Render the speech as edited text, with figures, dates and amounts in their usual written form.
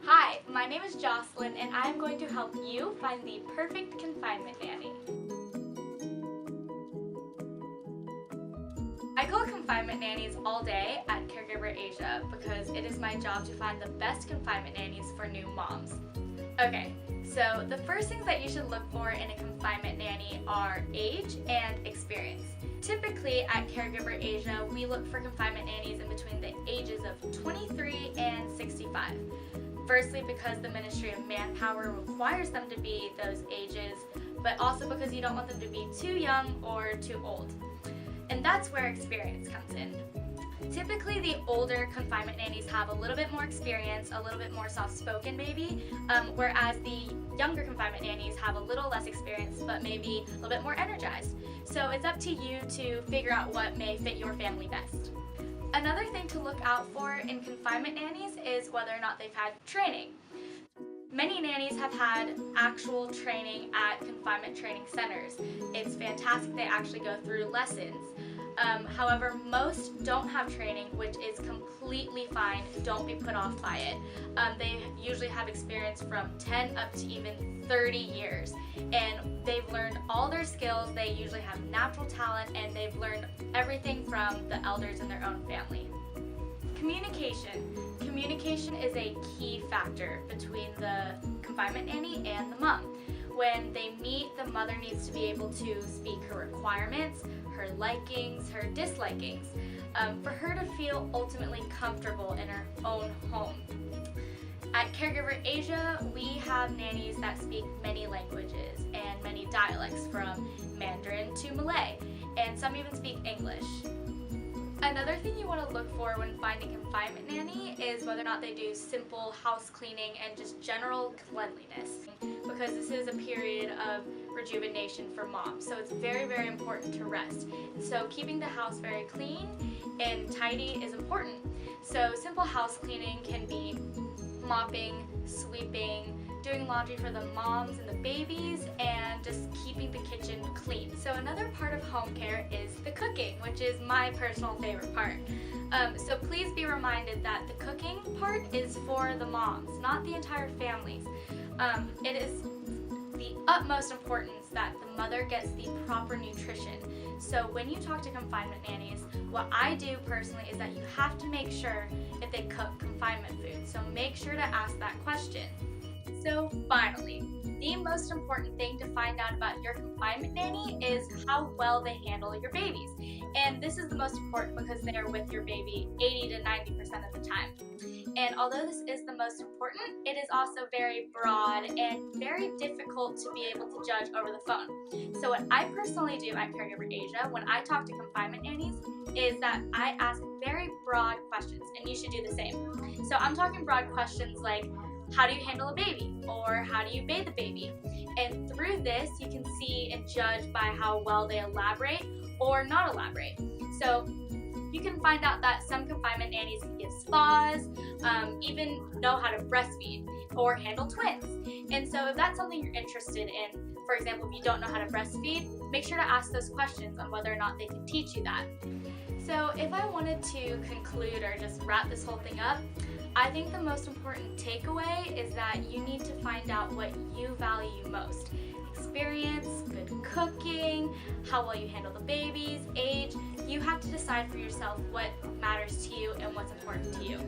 Hi, my name is Jocelyn and I am going to help you find the perfect confinement nanny. I call confinement nannies all day at Caregiver Asia because it is my job to find the best confinement nannies for new moms. Okay, so the first things that you should look for in a confinement nanny are age and experience. Typically at Caregiver Asia, we look for confinement nannies in between the ages of 23 and 65. Firstly, because the Ministry of Manpower requires them to be those ages, but also because you don't want them to be too young or too old. And that's where experience comes in. Typically, the older confinement nannies have a little bit more experience, a little bit more soft-spoken maybe, whereas the younger confinement nannies have a little less experience, but maybe a little bit more energized. So it's up to you to figure out what may fit your family best. Another thing to look out for in confinement nannies is whether or not they've had training. Many nannies have had actual training at confinement training centers. It's fantastic, they actually go through lessons. However, most don't have training, which is completely fine. Don't be put off by it. They usually have experience from 10 up to even 30 years, and they've learned all their skills. They usually have natural talent, and they've learned everything from the elders in their own family. Communication. Communication is a key factor between the confinement nanny and the mom. When they meet, the mother needs to be able to speak her requirements, her likings, her dislikings, for her to feel ultimately comfortable in her own home. At Caregiver Asia, we have nannies that speak many languages and many dialects, from Mandarin to Malay, and some even speak English. Another thing you want to look for when finding a confinement nanny is whether or not they do simple house cleaning and just general cleanliness, because this is a period of rejuvenation for moms, so it's very, very important to rest. So keeping the house very clean and tidy is important. So simple house cleaning can be mopping, sweeping, doing laundry for the moms and the babies, and just keeping the kitchen clean. So another part of home care is the cooking, which is my personal favorite part. So please be reminded that the cooking part is for the moms, not the entire families. It is the utmost importance that the mother gets the proper nutrition. So when you talk to confinement nannies, what I do personally is that you have to make sure if they cook confinement food. So make sure to ask that question. So finally, the most important thing to find out about your confinement nanny is how well they handle your babies. And this is the most important because they are with your baby 80 to 90% of the time. And although this is the most important, it is also very broad and very difficult to be able to judge over the phone. So what I personally do at Caregiver Asia when I talk to confinement nannies is that I ask very broad questions, and you should do the same. So I'm talking broad questions like, how do you handle a baby? Or how do you bathe a baby? And through this, you can see and judge by how well they elaborate or not elaborate. So you can find out that some confinement nannies can give spas, even know how to breastfeed or handle twins. And so if that's something you're interested in, for example, if you don't know how to breastfeed, make sure to ask those questions on whether or not they can teach you that. So if I wanted to conclude or just wrap this whole thing up, I think the most important takeaway is that you need to find out what you value most. Experience, good cooking, how well you handle the babies, age. You have to decide for yourself what matters to you and what's important to you.